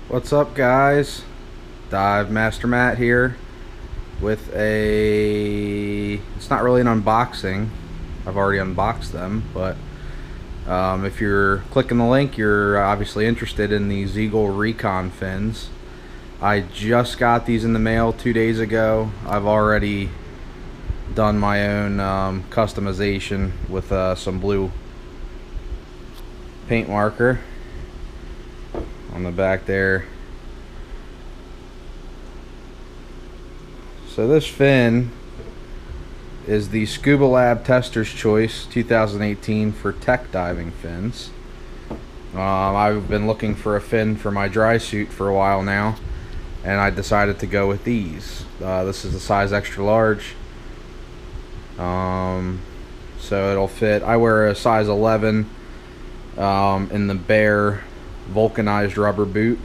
What's up, guys? DIVEMASTER Matt here with it's not really an unboxing. I've already unboxed them, but if you're clicking the link, you're obviously interested in the Zeagle Recon fins. I just got these in the mail 2 days ago. I've already done my own customization with some blue paint marker on the back there. So this fin is the Scuba Lab Tester's Choice 2018 for tech diving fins. I've been looking for a fin for my dry suit for a while now, and I decided to go with these. This is a size extra large, so it'll fit. I wear a size 11 in the bare vulcanized rubber boot,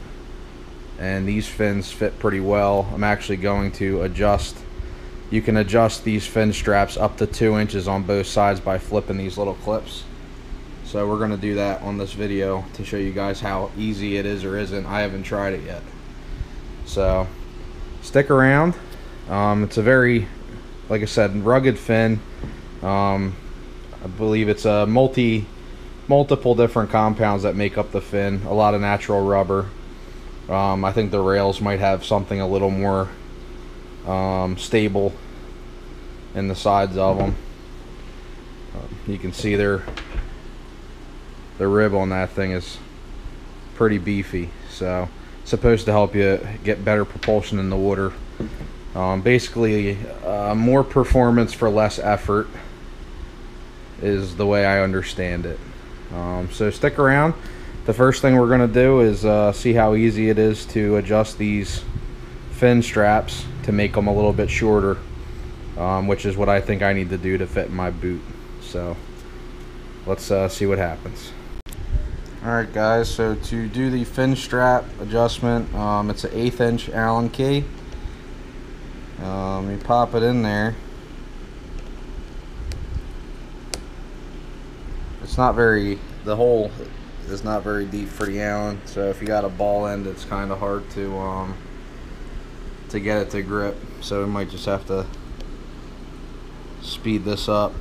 and these fins fit pretty well. I'm actually going to adjust. You can adjust these fin straps up to 2 inches on both sides by flipping these little clips. So we're going to do that on this video to show you guys how easy it is or isn't. I haven't tried it yet, so stick around. It's a very, like I said, rugged fin. I believe it's a multiple different compounds that make up the fin. A lot of natural rubber. I think the rails might have something a little more stable in the sides of them. You can see the rib on that thing is pretty beefy, so it's supposed to help you get better propulsion in the water. Basically, more performance for less effort is the way I understand it. So stick around. The first thing we're going to do is see how easy it is to adjust these fin straps to make them a little bit shorter, which is what I think I need to do to fit my boot. So let's see what happens. Alright guys, so to do the fin strap adjustment, it's an 1/8 inch Allen key. You pop it in there. The hole is not very deep for the Allen, so if you got a ball end, it's kind of hard to get it to grip. So we might just have to speed this up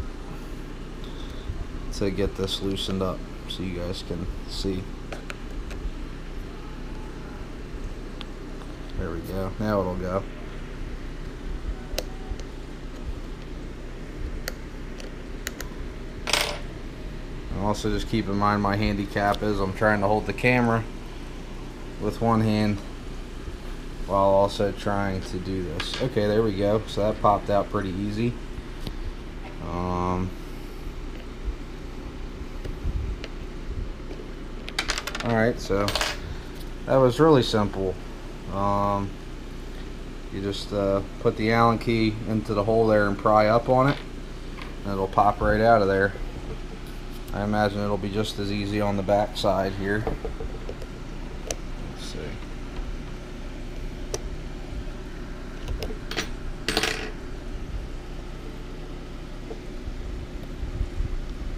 to get this loosened up so you guys can see. There we go. Now it'll go. And also just keep in mind my handicap is I'm trying to hold the camera with one hand while also trying to do this. Okay, there we go. So that popped out pretty easy. Alright, so that was really simple. You just put the Allen key into the hole there and pry up on it, and it'll pop right out of there. I imagine it'll be just as easy on the back side here. Let's see.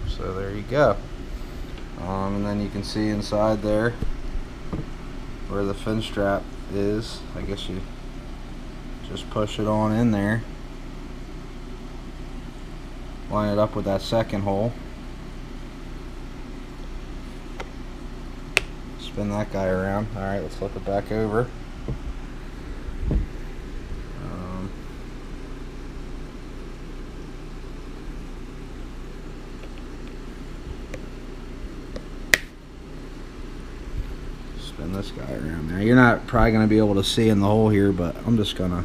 So there you go. And then you can see inside there where the fin strap is. I guess you just push it on in there. Line it up with that second hole. Spin that guy around. Alright, let's flip it back over. Spin this guy around there. You're not probably going to be able to see in the hole here, but I'm just going to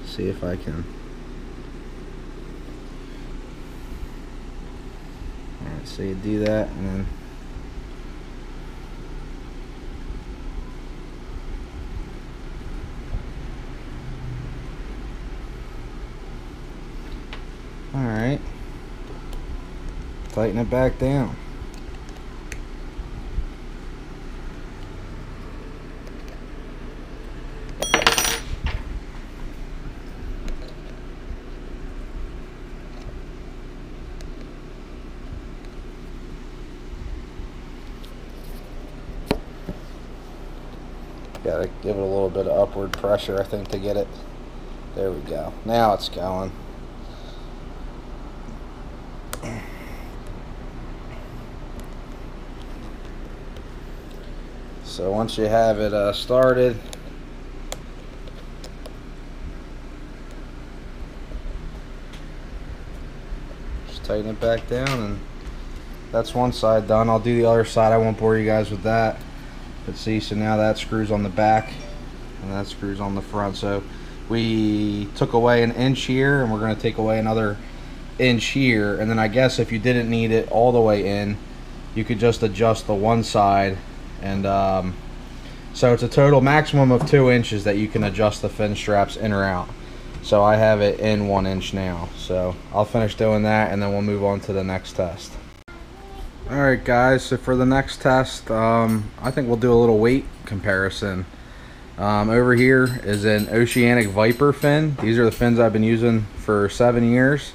see if I can. Alright, so you do that, and then alright, tighten it back down. Gotta give it a little bit of upward pressure, I think, to get it. There we go. Now it's going. So once you have it started, just tighten it back down, and that's one side done. I'll do the other side. I won't bore you guys with that. But see, so now that screws on the back and that screws on the front. So we took away an inch here, and we're going to take away another inch here. And then I guess if you didn't need it all the way in, you could just adjust the one side. And so it's a total maximum of 2 inches that you can adjust the fin straps in or out. So I have it in 1 inch now. So I'll finish doing that, and then we'll move on to the next test. Alright guys, so for the next test, I think we'll do a little weight comparison. Over here is an Oceanic Viper fin. These are the fins I've been using for 7 years.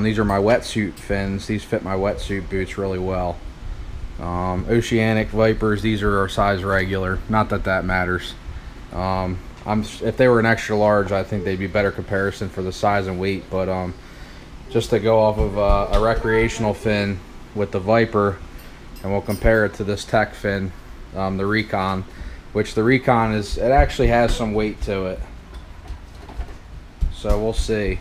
These are my wetsuit fins. These fit my wetsuit boots really well. Oceanic Vipers, these are our size regular. Not that that matters. If they were an extra large, I think they'd be better comparison for the size and weight. But just to go off of a recreational fin with the Viper, and we'll compare it to this tech fin, the Recon, which the Recon it actually has some weight to it. So we'll see.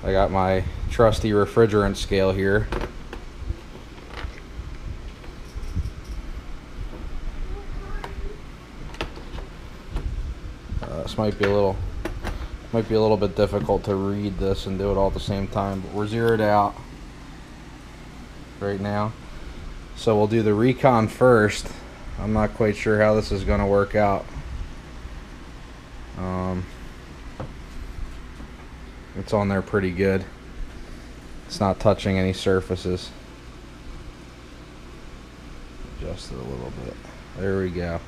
I got my trusty refrigerant scale here. This might be a little bit difficult to read this and do it all at the same time, but we're zeroed out right now. So we'll do the Recon first. I'm not quite sure how this is going to work out. It's on there pretty good. It's not touching any surfaces. Adjust it a little bit. There we go.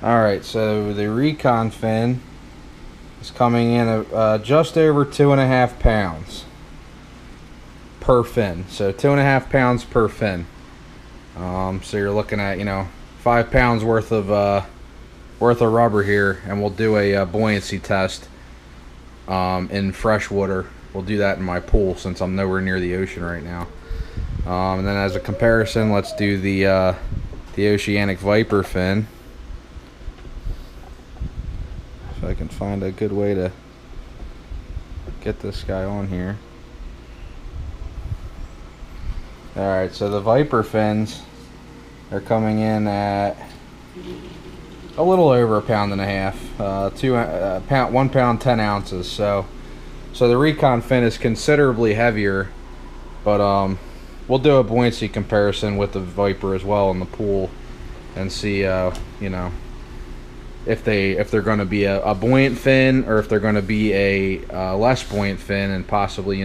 Alright, so the Recon fin is coming in at just over 2.5 pounds per fin. So 2.5 pounds per fin. So you're looking at, 5 pounds worth of rubber here, and we'll do a buoyancy test in fresh water. We'll do that in my pool since I'm nowhere near the ocean right now. And then as a comparison, let's do the Oceanic Viper fin. If I can find a good way to get this guy on here. Alright, so the Viper fins are coming in at a little over 1.5 pounds, 1 pound 10 ounces. So the Recon fin is considerably heavier, but we'll do a buoyancy comparison with the Viper as well in the pool and see if they're going to be a buoyant fin, or if they're going to be a less buoyant fin, and possibly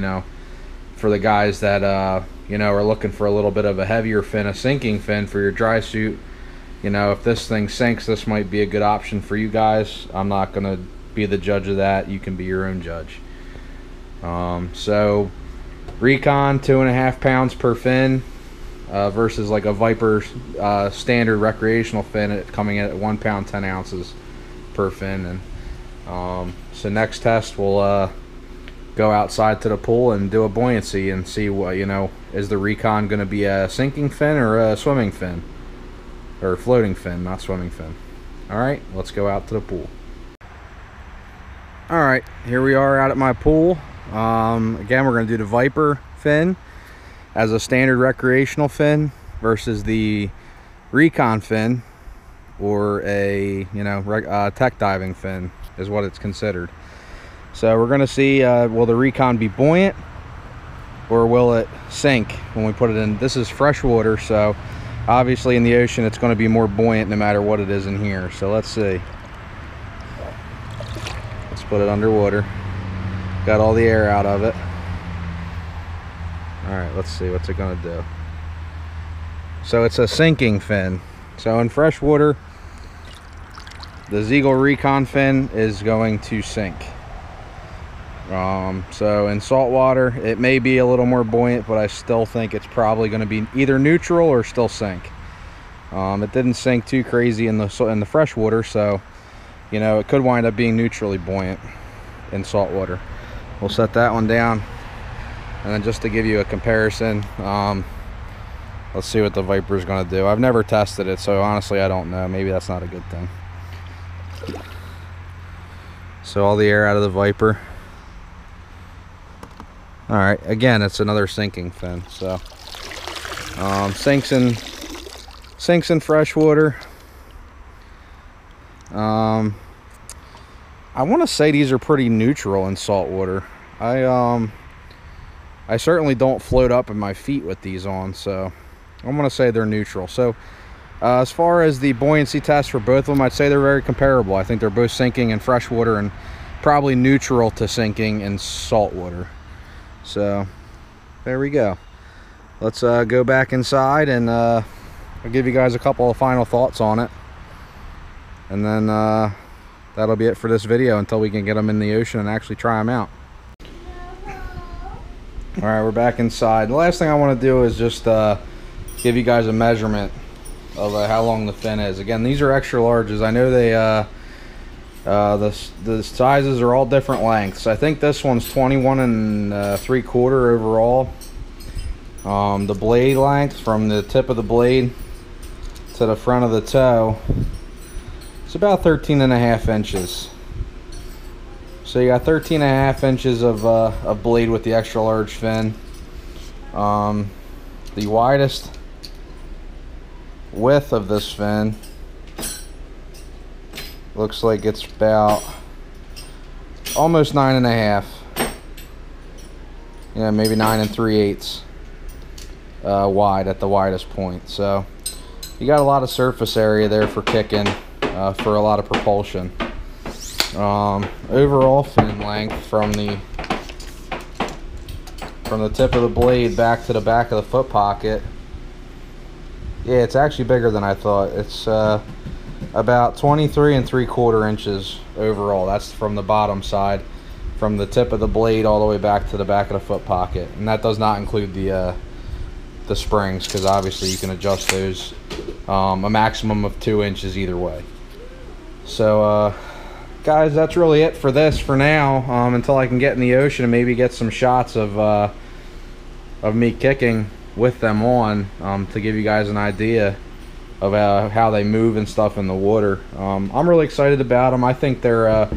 for the guys that are looking for a little bit of a heavier fin, a sinking fin for your dry suit. If this thing sinks, this might be a good option for you guys. I'm not going to be the judge of that. You can be your own judge. So Recon 2.5 pounds per fin versus like a Viper standard recreational fin coming in at 1 pound 10 ounces per fin. And so next test we'll go outside to the pool and do a buoyancy and see what is the Recon going to be a sinking fin or a swimming fin, or floating fin, not swimming fin. Alright, let's go out to the pool. Alright, here we are out at my pool. Again, we're going to do the Viper fin as a standard recreational fin versus the Recon fin, or a tech diving fin is what it's considered. So we're going to see, will the Recon be buoyant, or will it sink when we put it in? This is fresh water, so obviously in the ocean it's going to be more buoyant no matter what it is in here. So let's see. Let's put it underwater. Got all the air out of it. Alright, let's see what's it going to do. So it's a sinking fin. So in fresh water, the Zeagle Recon fin is going to sink. So in salt water, it may be a little more buoyant, but I still think it's probably going to be either neutral or still sink. It didn't sink too crazy in the fresh water, so you know, it could wind up being neutrally buoyant in salt water. We'll set that one down, and then just to give you a comparison, let's see what the Viper's going to do. I've never tested it, so honestly I don't know. Maybe that's not a good thing. So all the air out of the Viper. All right, again, it's another sinking fin. So sinks in fresh water. I want to say these are pretty neutral in salt water. I certainly don't float up in my feet with these on, so I'm going to say they're neutral. So as far as the buoyancy test for both of them, I'd say they're very comparable. I think they're both sinking in fresh water and probably neutral to sinking in salt water. So there we go. Let's go back inside, and I'll give you guys a couple of final thoughts on it, and then that'll be it for this video until we can get them in the ocean and actually try them out. All right, we're back inside. The last thing I want to do is just give you guys a measurement of how long the fin is. Again, these are extra larges. I know they the sizes are all different lengths. I think this one's 21 3/4 overall. The blade length from the tip of the blade to the front of the toe, it's about 13.5 inches. So you got 13.5 inches of blade with the extra large fin. The widest width of this fin looks like it's about almost 9.5. Yeah, maybe 9 3/8 wide at the widest point. So you got a lot of surface area there for kicking, for a lot of propulsion. Overall fin length from the tip of the blade back to the back of the foot pocket, yeah, it's actually bigger than I thought. It's about 23 3/4 inches overall. That's from the bottom side, from the tip of the blade all the way back to the back of the foot pocket, and that does not include the springs, because obviously you can adjust those a maximum of 2 inches either way. So guys, that's really it for this for now, until I can get in the ocean and maybe get some shots of me kicking with them on, to give you guys an idea of how they move and stuff in the water. I'm really excited about them. I think they're a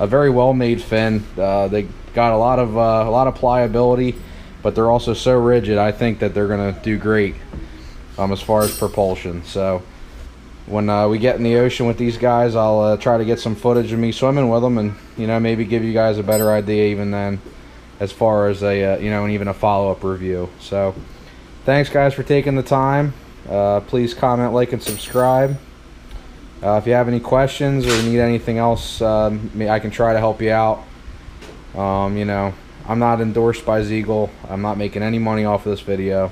very well made fin. They got a lot of pliability, but they're also so rigid. I think that they're gonna do great as far as propulsion. So when we get in the ocean with these guys, I'll try to get some footage of me swimming with them, and you know, maybe give you guys a better idea even then, as far as a you know, and even a follow-up review. So thanks guys for taking the time. Please comment, like, and subscribe. If you have any questions or need anything else, I can try to help you out. You know, I'm not endorsed by Zeagle. I'm not making any money off of this video.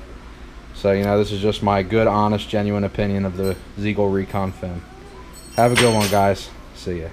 So, you know, this is just my good, honest, genuine opinion of the Zeagle Recon fin. Have a good one, guys. See ya.